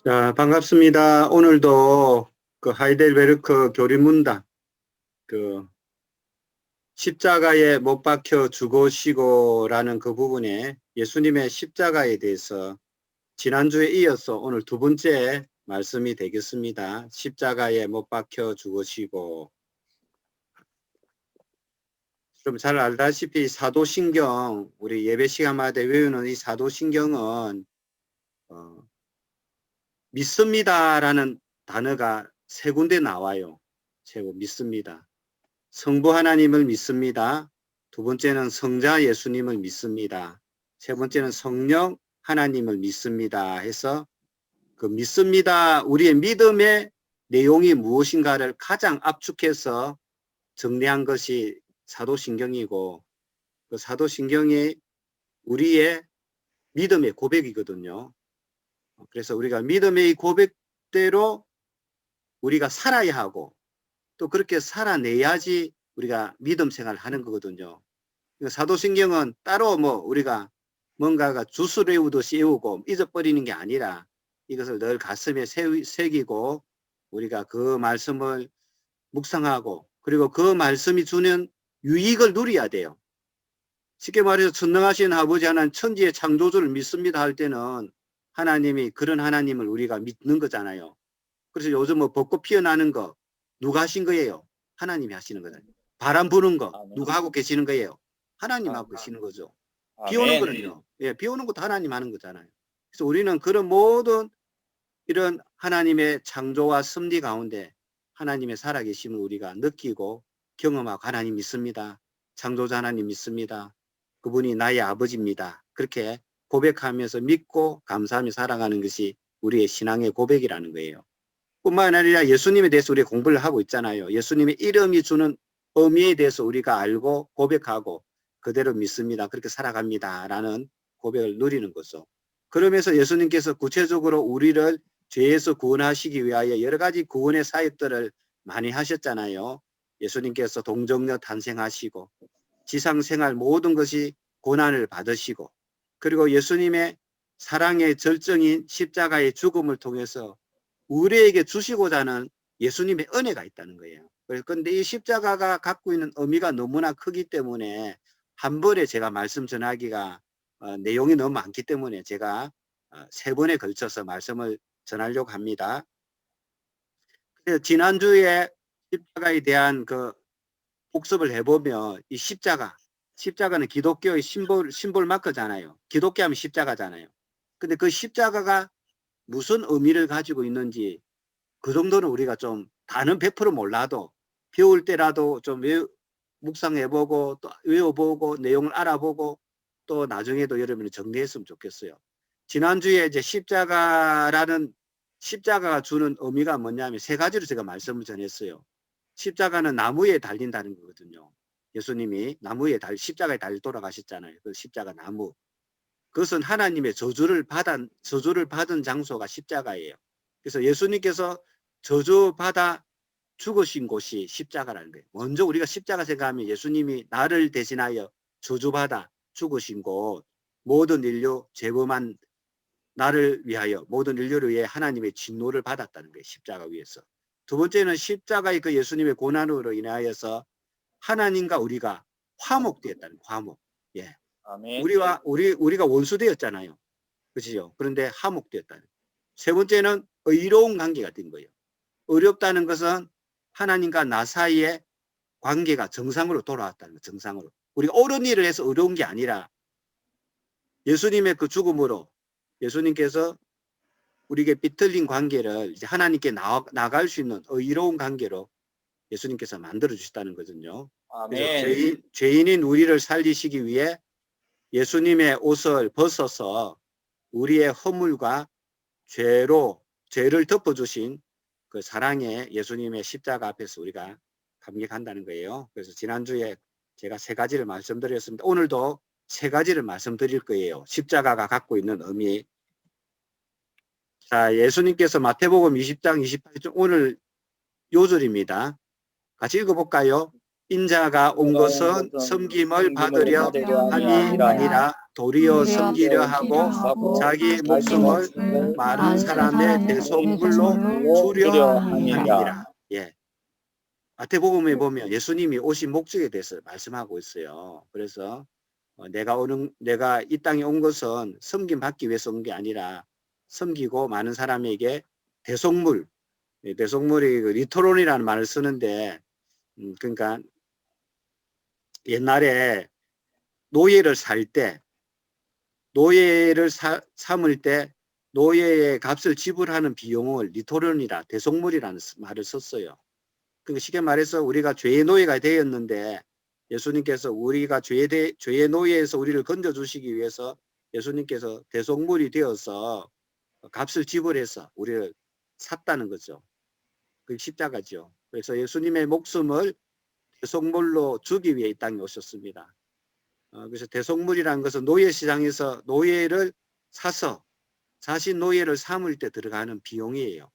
자, 반갑습니다. 오늘도 그 하이델베르크 교리문답 그 십자가에 못 박혀 죽으시고라는 그 부분에 예수님의 십자가에 대해서 지난주에 이어서 오늘 두 번째 말씀이 되겠습니다. 십자가에 못 박혀 죽으시고, 좀 잘 알다시피 사도신경, 우리 예배 시간마다 외우는 이 사도신경은 믿습니다라는 단어가 세 군데 나와요. 제가 믿습니다. 성부 하나님을 믿습니다. 두 번째는 성자 예수님을 믿습니다. 세 번째는 성령 하나님을 믿습니다. 해서 그 믿습니다. 우리의 믿음의 내용이 무엇인가를 가장 압축해서 정리한 것이 사도신경이고, 그 사도신경이 우리의 믿음의 고백이거든요. 그래서 우리가 믿음의 고백대로 우리가 살아야 하고, 또 그렇게 살아내야지 우리가 믿음 생활을 하는 거거든요. 사도신경은 따로 우리가 뭔가가 주스를 외우듯이 외우고 잊어버리는 게 아니라 이것을 늘 가슴에 새기고 우리가 그 말씀을 묵상하고, 그리고 그 말씀이 주는 유익을 누려야 돼요. 쉽게 말해서 전능하신 아버지 하나님, 천지의 창조주를 믿습니다 할 때는 하나님이 그런 하나님을 우리가 믿는 거잖아요. 그래서 요즘 벚꽃 피어나는 거 누가 하신 거예요? 하나님이 하시는 거잖아요. 바람 부는 거 아멘. 누가 하고 계시는 거예요? 하나님 하고 계시는 거죠. 비 오는 아멘. 거는요. 예, 비 오는 것도 하나님 하는 거잖아요. 그래서 우리는 그런 모든 이런 하나님의 창조와 섭리 가운데 하나님의 살아계심을 우리가 느끼고 경험하고, 하나님 믿습니다. 창조자 하나님 믿습니다. 그분이 나의 아버지입니다. 그렇게 고백하면서 믿고 감사하며 살아가는 것이 우리의 신앙의 고백이라는 거예요. 뿐만 아니라 예수님에 대해서 우리가 공부를 하고 있잖아요. 예수님의 이름이 주는 의미에 대해서 우리가 알고 고백하고 그대로 믿습니다. 그렇게 살아갑니다. 라는 고백을 누리는 거죠. 그러면서 예수님께서 구체적으로 우리를 죄에서 구원하시기 위하여 여러 가지 구원의 사역들을 많이 하셨잖아요. 예수님께서 동정녀 탄생하시고 지상생활 모든 것이 고난을 받으시고, 그리고 예수님의 사랑의 절정인 십자가의 죽음을 통해서 우리에게 주시고자 하는 예수님의 은혜가 있다는 거예요. 그런데 이 십자가가 갖고 있는 의미가 너무나 크기 때문에 한 번에 제가 말씀 전하기가 내용이 너무 많기 때문에 제가 세 번에 걸쳐서 말씀을 전하려고 합니다. 그래서 지난주에 십자가에 대한 그 복습을 해보면 이 십자가는 기독교의 심볼 마크잖아요. 기독교 하면 십자가잖아요. 근데 그 십자가가 무슨 의미를 가지고 있는지 그 정도는 우리가 좀 다는 100% 몰라도 배울 때라도 좀 묵상해보고 또 외워보고 내용을 알아보고 또 나중에도 여러분이 정리했으면 좋겠어요. 지난주에 이제 십자가가 주는 의미가 뭐냐면 세 가지로 제가 말씀을 전했어요. 십자가는 나무에 달린다는 거거든요. 예수님이 십자가에 달려 돌아가셨잖아요. 그 십자가 나무. 그것은 하나님의 저주를 받은 장소가 십자가예요. 그래서 예수님께서 저주받아 죽으신 곳이 십자가라는 거예요. 먼저 우리가 십자가 생각하면 예수님이 나를 대신하여 저주받아 죽으신 곳, 모든 인류 죄범한 나를 위하여, 모든 인류를 위해 하나님의 진노를 받았다는 거예요. 십자가 위에서. 두 번째는 십자가의 그 예수님의 고난으로 인하여서 하나님과 우리가 화목되었다는 거예요. 화목. 예. 아멘. 우리가 원수되었잖아요. 그렇죠? 그런데 화목되었다는. 세 번째는 의로운 관계가 된 거예요. 의롭다는 것은 하나님과 나 사이의 관계가 정상으로 돌아왔다는 거예요. 정상으로. 우리가 옳은 일을 해서 의로운 게 아니라 예수님의 그 죽음으로 예수님께서 우리에게 비틀린 관계를 이제 하나님께 나갈 수 있는 의로운 관계로 예수님께서 만들어 주셨다는 거거든요. 그래서 아멘. 죄인인 우리를 살리시기 위해 예수님의 옷을 벗어서 우리의 허물과 죄를 덮어주신 그 사랑의 예수님의 십자가 앞에서 우리가 감격한다는 거예요. 그래서 지난주에 제가 세 가지를 말씀드렸습니다. 오늘도 세 가지를 말씀드릴 거예요. 십자가가 갖고 있는 의미. 자, 예수님께서 마태복음 20장 28절 오늘 요절입니다. 같이 읽어볼까요? 인자가 온 것은 섬김을 받으려 함이 아니라 도리어 섬기려 하고 자기 목숨을 많은 사람의 대속물로 주려 함이니라. 예. 마태복음에 보면 예수님이 오신 목적에 대해서 말씀하고 있어요. 그래서 내가 이 땅에 온 것은 섬김 받기 위해서 온 게 아니라 섬기고 많은 사람에게 대속물, 대속물이 리토론이라는 말을 쓰는데 그러니까 옛날에 노예를 살 때 노예를 삼을 때 노예의 값을 지불하는 비용을 리토론이라 대속물이라는 말을 썼어요. 그러니까 쉽게 말해서 우리가 죄의 노예가 되었는데 예수님께서 우리가 죄의 노예에서 우리를 건져주시기 위해서 예수님께서 대속물이 되어서 값을 지불해서 우리를 샀다는 거죠. 그게 십자가죠. 그래서 예수님의 목숨을 대속물로 주기 위해 이 땅에 오셨습니다. 그래서 대속물이라는 것은 노예시장에서 노예를 사서 자신 노예를 삼을 때 들어가는 비용이에요.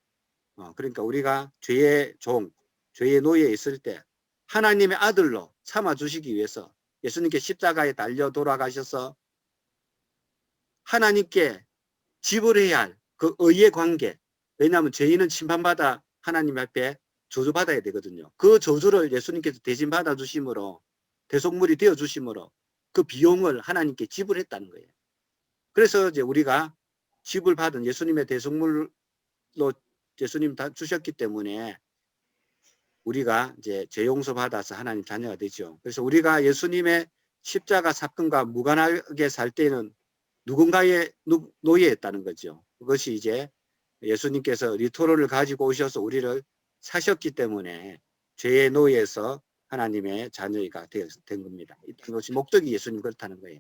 그러니까 우리가 죄의 종, 죄의 노예에 있을 때 하나님의 아들로 삼아주시기 위해서 예수님께 십자가에 달려 돌아가셔서 하나님께 지불해야 할 그 의의 관계, 왜냐하면 죄인은 심판받아 하나님 앞에 저주받아야 되거든요. 그 저주를 예수님께서 대신 받아주심으로 대속물이 되어주심으로 그 비용을 하나님께 지불했다는 거예요. 그래서 이제 우리가 지불받은 예수님의 대속물로 예수님 다 주셨기 때문에 우리가 이제 죄 용서 받아서 하나님 자녀가 되죠. 그래서 우리가 예수님의 십자가 사건과 무관하게 살 때는 누군가의 노예였다는 거죠. 그것이 이제 예수님께서 리토론을 가지고 오셔서 우리를 사셨기 때문에 죄의 노예에서 하나님의 자녀가 된 겁니다. 이것이 목적이 예수님 그렇다는 거예요.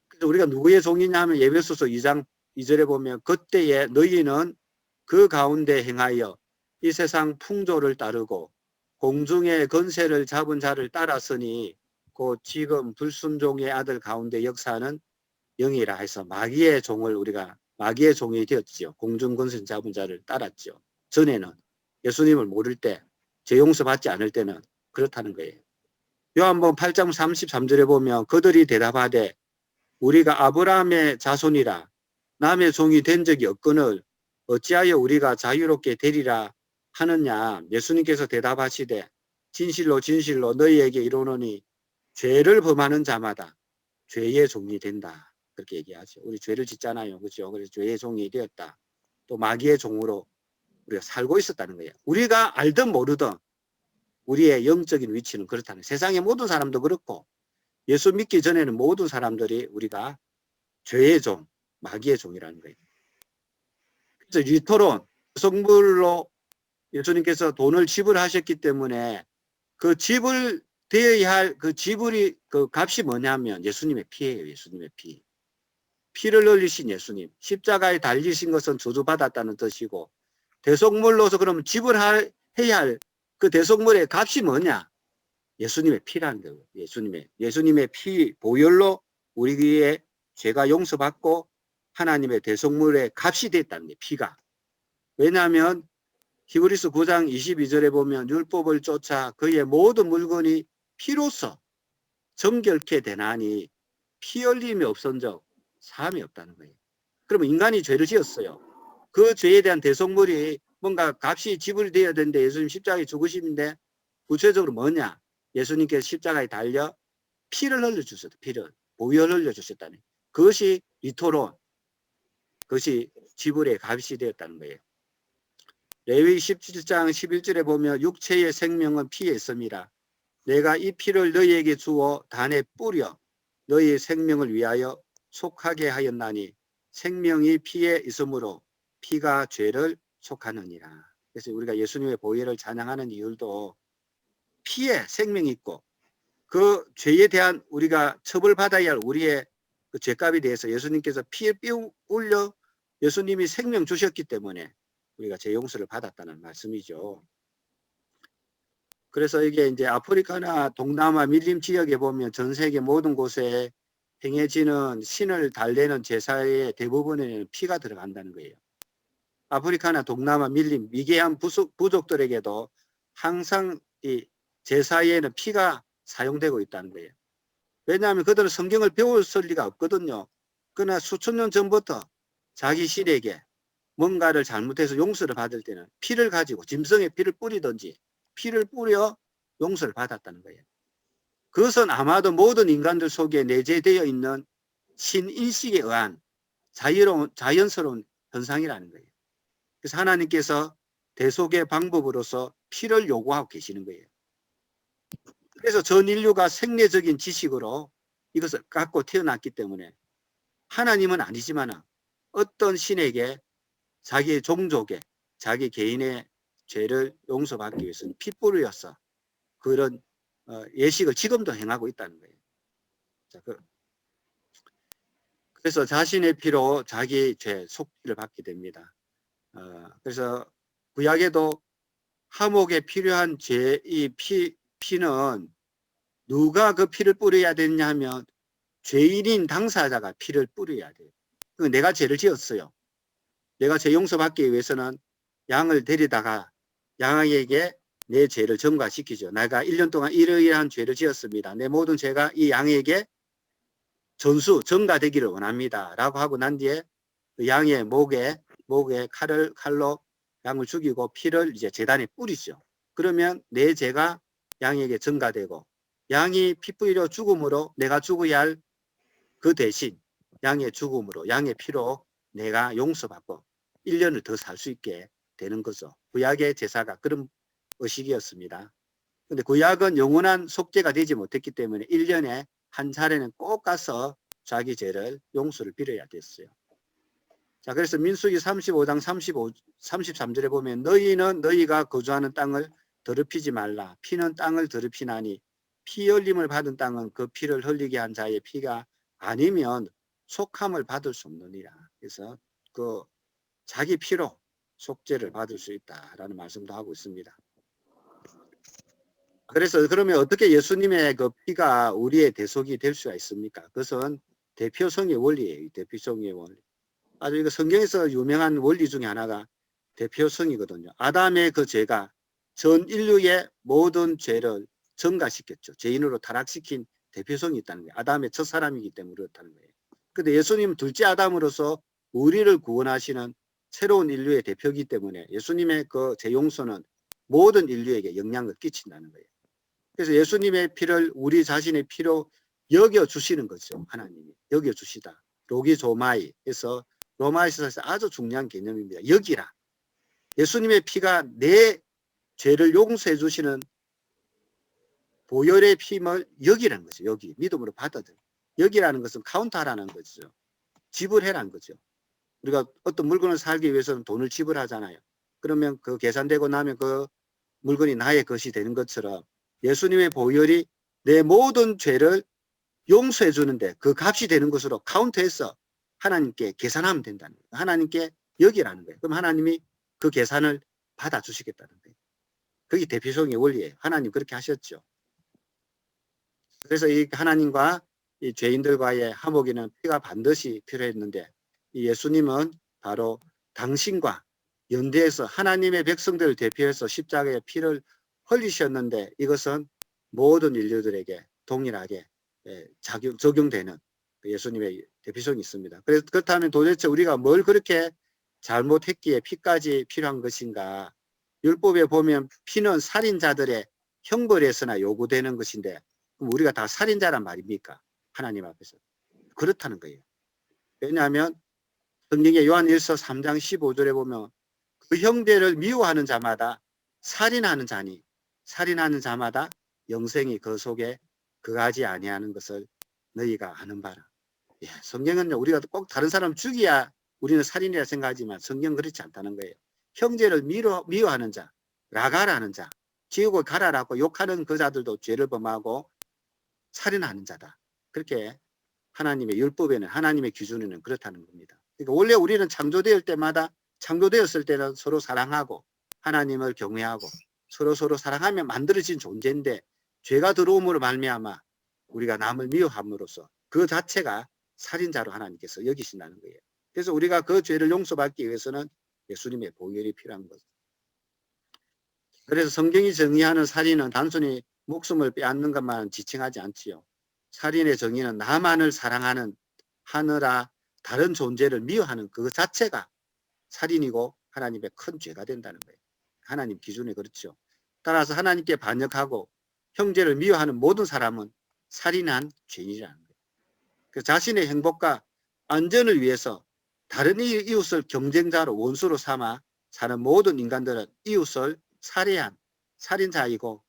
그래서 우리가 누구의 종이냐 하면 에베소서 2장 2절에 보면 그때에 너희는 그 가운데 행하여 이 세상 풍조를 따르고 공중의 권세를 잡은 자를 따랐으니 곧 지금 불순종의 아들 가운데 역사하는 영이라 해서 마귀의 종을 우리가 마귀의 종이 되었죠. 공중 권세 잡은 자를 따랐죠. 전에는 예수님을 모를 때 죄 용서 받지 않을 때는 그렇다는 거예요. 요한복음 8장 33절에 보면 그들이 대답하되 우리가 아브라함의 자손이라 남의 종이 된 적이 없거늘 어찌하여 우리가 자유롭게 되리라 하느냐. 예수님께서 대답하시되 진실로 진실로 너희에게 이르노니 죄를 범하는 자마다 죄의 종이 된다. 그렇게 얘기하죠. 우리 죄를 짓잖아요. 그렇죠? 그래서 죄의 종이 되었다. 또 마귀의 종으로 우리가 살고 있었다는 거예요. 우리가 알든 모르든 우리의 영적인 위치는 그렇다는 거예요. 세상의 모든 사람도 그렇고 예수 믿기 전에는 모든 사람들이 우리가 죄의 종, 마귀의 종이라는 거예요. 그래서 리토론, 성불로 예수님께서 돈을 지불하셨기 때문에 그 지불되어야 할 그 지불이 그 값이 뭐냐면 예수님의 피예요. 예수님의 피. 피를 흘리신 예수님. 십자가에 달리신 것은 저주받았다는 뜻이고 대속물로서 그러면 지불해야 할 그 대속물의 값이 뭐냐? 예수님의 피라는 거예요. 예수님의 피 보혈로 우리의 죄가 용서받고 하나님의 대속물의 값이 됐다는 게 피가. 왜냐하면 히브리서 9장 22절에 보면 율법을 쫓아 그의 모든 물건이 피로써 정결케 되나니 피 흘림이 없은적 사함이 없다는 거예요. 그러면 인간이 죄를 지었어요. 그 죄에 대한 대속물이 뭔가 값이 지불되어야 되는데 예수님 십자가에 죽으시는데 구체적으로 뭐냐? 예수님께서 십자가에 달려 피를 흘려주셨다. 피를 보혈을 흘려주셨다는 그것이 리토론, 그것이 지불의 값이 되었다는 거예요. 레위 17장 11절에 보면 육체의 생명은 피에 있습니다. 내가 이 피를 너희에게 주어 단에 뿌려 너희의 생명을 위하여 속하게 하였나니 생명이 피에 있으므로 피가 죄를 속하느니라. 그래서 우리가 예수님의 보혈을 찬양하는 이유도 피에 생명이 있고 그 죄에 대한 우리가 처벌받아야 할 우리의 그 죄값에 대해서 예수님께서 피에 올려 예수님이 생명 주셨기 때문에 우리가 죄 용서를 받았다는 말씀이죠. 그래서 이게 이제 아프리카나 동남아 밀림 지역에 보면 전 세계 모든 곳에 행해지는 신을 달래는 제사의 대부분에는 피가 들어간다는 거예요. 아프리카나 동남아 밀림 미개한 부족들에게도 항상 이 제사에는 피가 사용되고 있다는 거예요. 왜냐하면 그들은 성경을 배웠을 리가 없거든요. 그러나 수천 년 전부터 자기 신에게 뭔가를 잘못해서 용서를 받을 때는 피를 가지고 짐승의 피를 뿌리든지 피를 뿌려 용서를 받았다는 거예요. 그것은 아마도 모든 인간들 속에 내재되어 있는 신인식에 의한 자연스러운 현상이라는 거예요. 그래서 하나님께서 대속의 방법으로서 피를 요구하고 계시는 거예요. 그래서 전 인류가 생리적인 지식으로 이것을 갖고 태어났기 때문에 하나님은 아니지만 어떤 신에게 자기 종족의 자기 개인의 죄를 용서받기 위해서는 피 뿌려서 그런 예식을 지금도 행하고 있다는 거예요. 자, 그래서 자신의 피로 자기 죄 속죄를 받게 됩니다. 그래서 구약에도 화목에 필요한 죄의 피는 누가 그 피를 뿌려야 되느냐 하면 죄인인 당사자가 피를 뿌려야 돼요. 내가 죄를 지었어요. 내가 죄 용서받기 위해서는 양을 데리다가 양에게 내 죄를 전가시키죠. 내가 1년 동안 이러이러한 죄를 지었습니다. 내 모든 죄가 이 양에게 전가되기를 원합니다. 라고 하고 난 뒤에 그 양의 목에 칼로 양을 죽이고 피를 이제 제단에 뿌리죠. 그러면 내 죄가 양에게 전가되고 양이 피 뿌리려 죽음으로 내가 죽어야 할 그 대신 양의 죽음으로 양의 피로 내가 용서받고 1년을 더 살 수 있게 되는 거죠. 구약의 제사가 그런 의식이었습니다. 근데 구약은 영원한 속죄가 되지 못했기 때문에 1년에 한 차례는 꼭 가서 자기 죄를 용서를 빌어야 됐어요. 자, 그래서 민수기 35장 33절에 보면 너희는 너희가 거주하는 땅을 더럽히지 말라. 피는 땅을 더럽히나니 피 흘림을 받은 땅은 그 피를 흘리게 한 자의 피가 아니면 속함을 받을 수 없느니라. 그래서 그 자기 피로 속죄를 받을 수 있다라는 말씀도 하고 있습니다. 그래서 그러면 어떻게 예수님의 그 피가 우리의 대속이 될 수가 있습니까? 그것은 대표성의 원리예요. 대표성의 원리. 아주 이거 성경에서 유명한 원리 중에 하나가 대표성이거든요. 아담의 그 죄가 전 인류의 모든 죄를 전가시켰죠. 죄인으로 타락시킨 대표성이 있다는 거예요. 아담의 첫 사람이기 때문에 그렇다는 거예요. 근데 예수님은 둘째 아담으로서 우리를 구원하시는 새로운 인류의 대표이기 때문에 예수님의 그 죄 용서는 모든 인류에게 영향을 끼친다는 거예요. 그래서 예수님의 피를 우리 자신의 피로 여겨주시는 거죠. 하나님이 여겨주시다. 로기조마이 해서 로마에서 아주 중요한 개념입니다. 여기라. 예수님의 피가 내 죄를 용서해 주시는 보혈의 피임을 여기라는 거죠. 여기 믿음으로 받아들여. 여기라는 것은 카운트하라는 거죠. 지불해라는 거죠. 우리가 어떤 물건을 살기 위해서는 돈을 지불하잖아요. 그러면 그 계산되고 나면 그 물건이 나의 것이 되는 것처럼 예수님의 보혈이 내 모든 죄를 용서해 주는데 그 값이 되는 것으로 카운트해서 하나님께 계산하면 된다는 거예요. 하나님께 여기라는 거예요. 그럼 하나님이 그 계산을 받아주시겠다는 거예요. 그게 대표성의 원리예요. 하나님 그렇게 하셨죠. 그래서 이 하나님과 이 죄인들과의 화목에는 피가 반드시 필요했는데 이 예수님은 바로 당신과 연대해서 하나님의 백성들을 대표해서 십자가에 피를 흘리셨는데 이것은 모든 인류들에게 동일하게 적용되는 예수님의 대표성이 있습니다. 그래서 그렇다면 도대체 우리가 뭘 그렇게 잘못했기에 피까지 필요한 것인가? 율법에 보면 피는 살인자들의 형벌에서나 요구되는 것인데 그럼 우리가 다 살인자란 말입니까? 하나님 앞에서. 그렇다는 거예요. 왜냐하면 성경의 요한일서 3장 15절에 보면 그 형제를 미워하는 자마다 살인하는 자니 살인하는 자마다 영생이 그 속에 거하지 아니하는 것을 너희가 아는 바라. 예, 성경은 우리가 꼭 다른 사람 죽이야 우리는 살인이라 생각하지만 성경은 그렇지 않다는 거예요. 형제를 미워하는 자, 라가라는 자, 지옥을 가라라고 욕하는 그 자들도 죄를 범하고 살인하는 자다. 그렇게 하나님의 율법에는 하나님의 기준에는 그렇다는 겁니다. 그러니까 원래 우리는 창조되었을 때는 서로 사랑하고 하나님을 경외하고 서로 사랑하며 만들어진 존재인데 죄가 들어옴으로 말미암아 우리가 남을 미워함으로써 그 자체가 살인자로 하나님께서 여기신다는 거예요. 그래서 우리가 그 죄를 용서받기 위해서는 예수님의 보혈이 필요한 거죠. 그래서 성경이 정의하는 살인은 단순히 목숨을 빼앗는 것만 지칭하지 않지요. 살인의 정의는 나만을 사랑하는 하느라 다른 존재를 미워하는 그것 자체가 살인이고 하나님의 큰 죄가 된다는 거예요. 하나님 기준이 그렇죠. 따라서 하나님께 반역하고 형제를 미워하는 모든 사람은 살인한 죄인이라는 거예요. 그 자신의 행복과 안전을 위해서 다른 이웃을 경쟁자로 원수로 삼아 사는 모든 인간들은 이웃을 살해한 살인자이고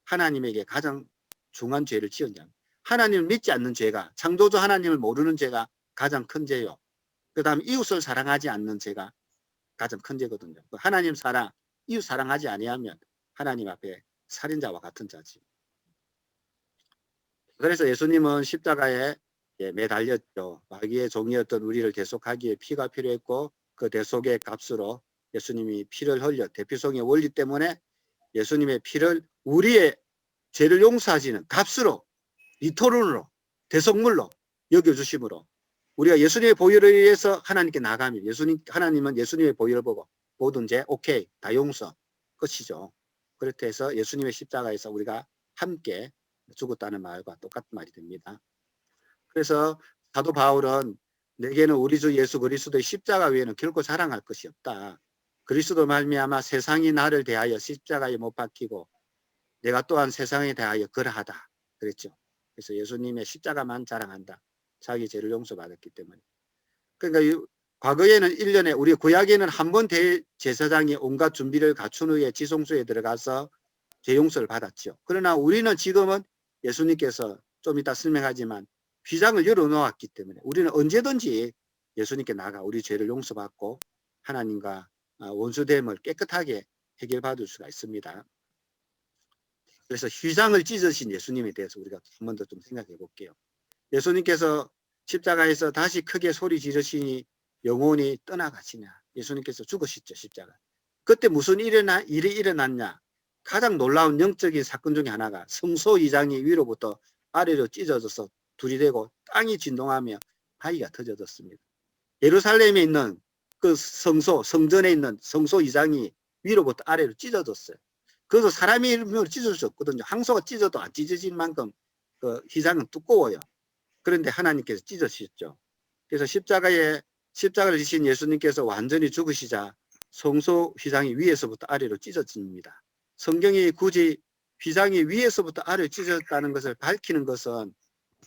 하나님에게 가장 중한 죄를 지은 자. 하나님을 믿지 않는 죄가, 창조주 하나님을 모르는 죄가 가장 큰 죄요. 그 다음에 이웃을 사랑하지 않는 죄가 가장 큰 죄거든요. 하나님 사랑, 이웃 사랑하지 아니하면 하나님 앞에 살인자와 같은 자지. 그래서 예수님은 십자가에 매달렸죠. 마귀의 종이었던 우리를 대속하기에 피가 필요했고 그 대속의 값으로 예수님이 피를 흘려 대피성의 원리 때문에 예수님의 피를 우리의 죄를 용서하시는 값으로 리토론으로 대속물로 여겨주심으로 우리가 예수님의 보혈을 위해서 하나님께 나가면 하나님은 예수님의 보혈을 보고 모든 죄 오케이 다 용서 끝이죠. 그렇게 해서 예수님의 십자가에서 우리가 함께 죽었다는 말과 똑같은 말이 됩니다. 그래서 사도 바울은 내게는 우리 주 예수 그리스도의 십자가 외에는 결코 자랑할 것이 없다. 그리스도 말미암아 세상이 나를 대하여 십자가에 못 박히고 내가 또한 세상에 대하여 그러하다 그랬죠. 그래서 예수님의 십자가만 자랑한다. 자기 죄를 용서받았기 때문에. 그러니까 과거에는 1년에 우리 구약에는 한 번 대제사장이 온갖 준비를 갖춘 후에 지성소에 들어가서 죄 용서를 받았죠. 그러나 우리는 지금은 예수님께서 좀 이따 설명하지만 휘장을 열어놓았기 때문에 우리는 언제든지 예수님께 나가 우리 죄를 용서받고 하나님과 원수됨을 깨끗하게 해결받을 수가 있습니다. 그래서 휘장을 찢으신 예수님에 대해서 우리가 한 번 더 좀 생각해 볼게요. 예수님께서 십자가에서 다시 크게 소리 지르시니 영혼이 떠나가시냐. 예수님께서 죽으셨죠, 십자가. 그때 무슨 일이 일어났냐. 가장 놀라운 영적인 사건 중에 하나가 성소 2장이 위로부터 아래로 찢어져서 둘이 되고 땅이 진동하며 바위가 터져졌습니다. 예루살렘에 있는 그 성전에 있는 성소 2장이 위로부터 아래로 찢어졌어요. 그래서 사람이 찢어질 수 없거든요. 항소가 찢어도 안 찢어질 만큼 그 휘장은 두꺼워요. 그런데 하나님께서 찢으셨죠. 그래서 십자가를 지신 예수님께서 완전히 죽으시자 성소 휘장이 위에서부터 아래로 찢어집니다. 성경이 굳이 휘장이 위에서부터 아래로 찢어졌다는 것을 밝히는 것은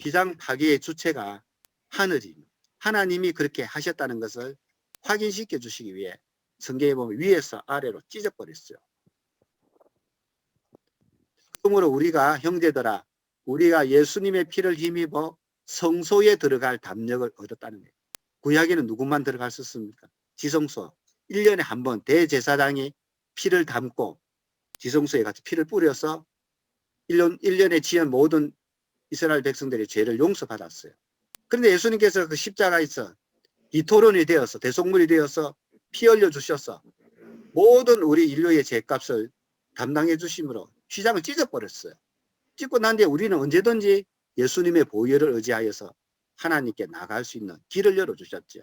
휘장 파괴의 주체가 하늘입니다. 하나님이 그렇게 하셨다는 것을 확인시켜 주시기 위해 성경에 보면 위에서 아래로 찢어버렸어요. 그러므로 우리가 형제들아 우리가 예수님의 피를 힘입어 성소에 들어갈 담력을 얻었다는 거예요. 구약에는 누구만 들어갈 수 있습니까? 지성소. 1년에 한 번 대제사장이 피를 담고 지성소에 같이 피를 뿌려서 1년에 지은 모든 이스라엘 백성들의 죄를 용서받았어요. 그런데 예수님께서 그 십자가에서 이토론이 되어서 대속물이 되어서 피 흘려 주셔서 모든 우리 인류의 죄값을 담당해 주심으로 휘장을 찢어버렸어요. 찢고 난 뒤에 우리는 언제든지 예수님의 보혈을 의지하여서 하나님께 나갈 수 있는 길을 열어주셨죠.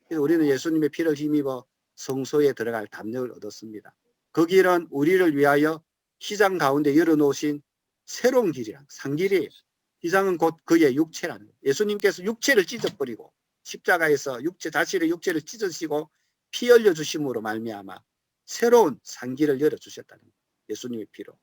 그래서 우리는 예수님의 피를 힘입어 성소에 들어갈 담력을 얻었습니다. 그 길은 우리를 위하여 휘장 가운데 열어놓으신 새로운 길이란 상길이에요. 휘장은 곧 그의 육체라는 거예요. 예수님께서 육체를 찢어버리고 십자가에서 자신의 육체를 찢으시고 피 흘려주심으로 말미암아 새로운 상길을 열어주셨다는 거예요. 예수님의 피로.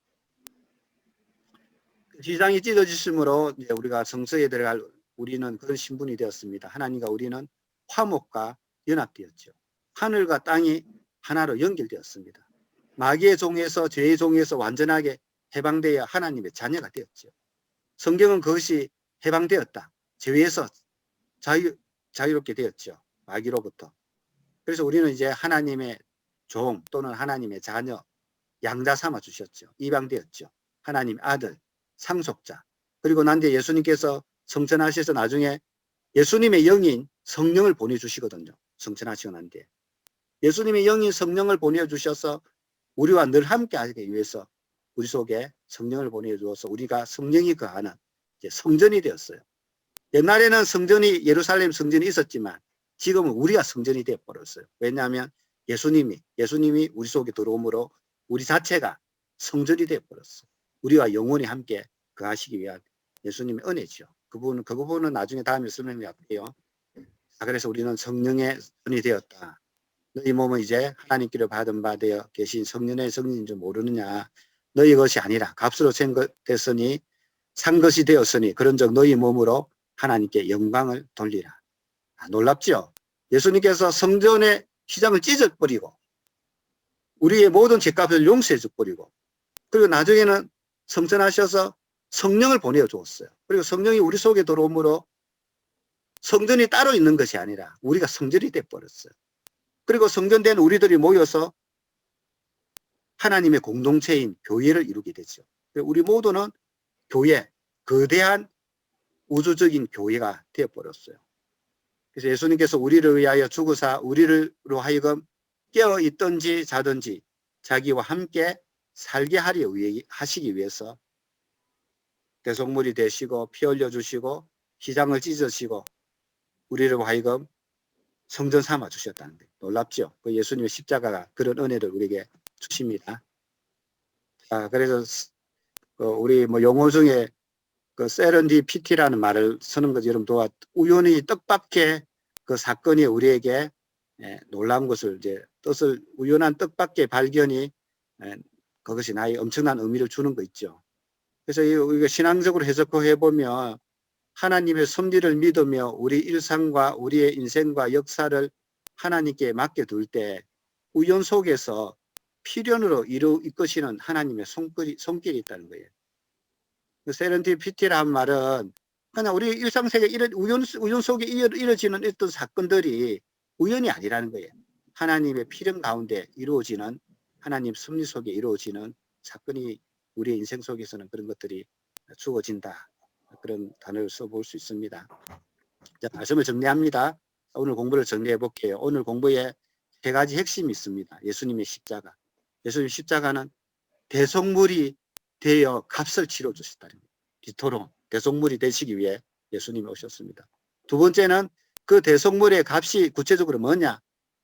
휘장이 찢어지심으로 이제 우리가 성소에 들어갈 우리는 그런 신분이 되었습니다. 하나님과 우리는 화목과 연합되었죠. 하늘과 땅이 하나로 연결되었습니다. 마귀의 종에서 죄의 종에서 완전하게 해방되어 하나님의 자녀가 되었죠. 성경은 그것이 해방되었다. 죄에서 자유롭게 되었죠. 마귀로부터. 그래서 우리는 이제 하나님의 종 또는 하나님의 자녀, 양자 삼아 주셨죠. 입양되었죠. 하나님 아들, 상속자. 그리고 난 뒤에 예수님께서 성천하셔서 나중에 예수님의 영인 성령을 보내주시거든요. 성천하시고 난 뒤에. 예수님의 영인 성령을 보내주셔서 우리와 늘 함께 하기 위해서 우리 속에 성령을 보내주어서 우리가 성령이 거하는 이제 성전이 되었어요. 옛날에는 성전이 예루살렘 성전이 있었지만 지금은 우리가 성전이 되어버렸어요. 왜냐하면 예수님이 우리 속에 들어옴으로 우리 자체가 성전이 되어버렸어요. 우리와 영원히 함께 거하시기 위한 예수님의 은혜죠. 그 부분은 나중에 다음에 설명할게요. 그래서 우리는 성령의 선이 되었다. 너희 몸은 이제 하나님께로 받은 바 되어 계신 성령의 성인인 줄 모르느냐. 너희 것이 아니라 값으로 됐으니 산 것이 되었으니 그런즉 너희 몸으로 하나님께 영광을 돌리라. 놀랍죠? 예수님께서 성전의 휘장을 찢어버리고 우리의 모든 죄값을 용서해 줘버리고 그리고 나중에는 성전하셔서 성령을 보내주었어요. 그리고 성령이 우리 속에 들어오므로 성전이 따로 있는 것이 아니라 우리가 성전이 돼버렸어요. 그리고 성전된 우리들이 모여서 하나님의 공동체인 교회를 이루게 되죠. 우리 모두는 교회, 거대한 우주적인 교회가 되어버렸어요. 그래서 예수님께서 우리를 위하여 죽으사 우리로 하여금 깨어 있든지 자든지 자기와 함께 살게 하시기 위해서 대속물이 되시고 피 흘려 주시고 휘장을 찢으시고 우리를 하여금 성전 삼아 주셨다는 거예요. 놀랍죠? 그 예수님의 십자가가 그런 은혜를 우리에게 주십니다. 그래서 우리 용어 중에 그 세렌디피티라는 말을 쓰는 거죠. 여러분 우연히 뜻밖의 그 사건이 우리에게 놀라운 것을 뜻을 우연한 뜻밖의 발견이 그것이 나의 엄청난 의미를 주는 거 있죠. 그래서 우리가 신앙적으로 해석해 보면 하나님의 섭리를 믿으며 우리 일상과 우리의 인생과 역사를 하나님께 맡겨둘 때 우연 속에서 필연으로 이끄시는 하나님의 손길이 있다는 거예요. 세렌디피티라는 말은 그냥 우리 일상세계 우연 속에 이루어지는 어떤 사건들이 우연이 아니라는 거예요. 하나님의 필연 가운데 이루어지는 하나님 섭리 속에 이루어지는 사건이 우리의 인생 속에서는 그런 것들이 주어진다. 그런 단어를 써볼 수 있습니다. 자, 말씀을 정리합니다. 오늘 공부를 정리해 볼게요. 오늘 공부에 3가지 핵심이 있습니다. 예수님의 십자가. 예수님의 십자가는 대속물이 되어 값을 치러 주셨다는 거예요. 이토록 대속물이 되시기 위해 예수님이 오셨습니다. 두 번째는 그 대속물의 값이 구체적으로 뭐냐?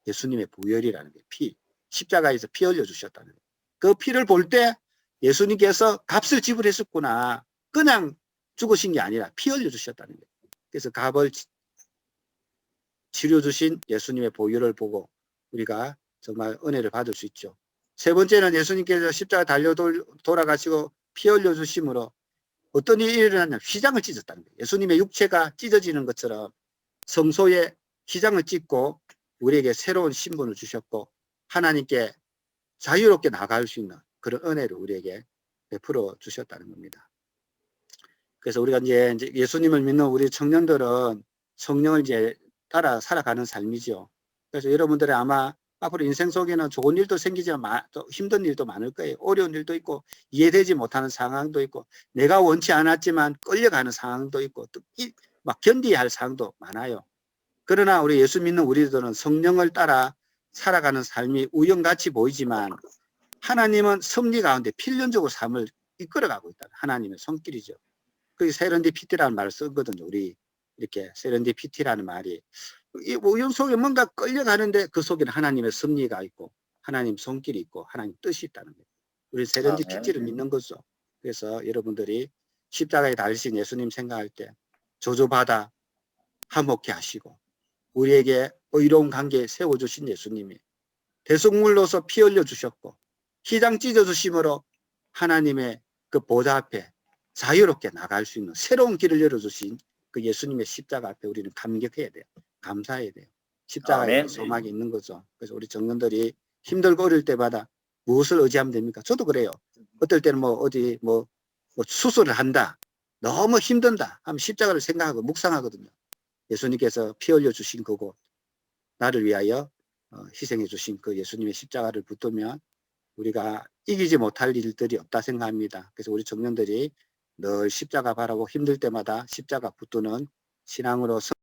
예수님의 부혈이라는 거예요. 피. 십자가에서 피 흘려 주셨다는 거예요. 그 피를 볼 때 예수님께서 값을 지불했었구나. 그냥 죽으신 게 아니라 피 흘려 주셨다는 거예요. 그래서 값을 치료 주신 예수님의 보혈을 보고 우리가 정말 은혜를 받을 수 있죠. 세 번째는 예수님께서 십자가 달려 돌아가시고 피 흘려 주심으로 어떤 일이 일어났냐? 휘장을 찢었다는 거예요. 예수님의 육체가 찢어지는 것처럼 성소에 휘장을 찢고 우리에게 새로운 신분을 주셨고 하나님께 자유롭게 나갈 수 있는 그런 은혜를 우리에게 베풀어 주셨다는 겁니다. 그래서 우리가 이제 예수님을 믿는 우리 청년들은 성령을 따라 살아가는 삶이죠. 그래서 여러분들이 아마 앞으로 인생 속에는 좋은 일도 생기지만 또 힘든 일도 많을 거예요. 어려운 일도 있고 이해되지 못하는 상황도 있고 내가 원치 않았지만 끌려가는 상황도 있고 또 막 견디야 할 상황도 많아요. 그러나 우리 예수 믿는 우리들은 성령을 따라 살아가는 삶이 우연같이 보이지만 하나님은 섭리 가운데 필연적으로 삶을 이끌어가고 있다. 하나님의 손길이죠. 그게 세렌디피티라는 말을 쓰거든요. 우리 이렇게 세렌디피티라는 말이 이 우연 속에 뭔가 끌려가는데 그 속에는 하나님의 섭리가 있고 하나님 손길이 있고 하나님 뜻이 있다는 거예요. 우리 세렌디피티를 믿는 거죠. 그래서 여러분들이 십자가에 달리신 예수님 생각할 때 저주받아 화목케 하시고 우리에게 의로운 관계에 세워주신 예수님이 대속물로서 피 흘려 주셨고 휘장 찢어 주심으로 하나님의 그 보좌 앞에 자유롭게 나갈 수 있는 새로운 길을 열어주신 그 예수님의 십자가 앞에 우리는 감격해야 돼요. 감사해야 돼요. 십자가에 소망이 있는 거죠. 그래서 우리 청년들이 힘들고 어릴 때마다 무엇을 의지하면 됩니까? 저도 그래요. 어떨 때는 어디 수술을 한다. 너무 힘든다 하면 십자가를 생각하고 묵상하거든요. 예수님께서 피 흘려 주신 그곳 나를 위하여 희생해 주신 그 예수님의 십자가를 붙들면 우리가 이기지 못할 일들이 없다 생각합니다. 그래서 우리 청년들이 늘 십자가 바라고 힘들 때마다 십자가 붙드는 신앙으로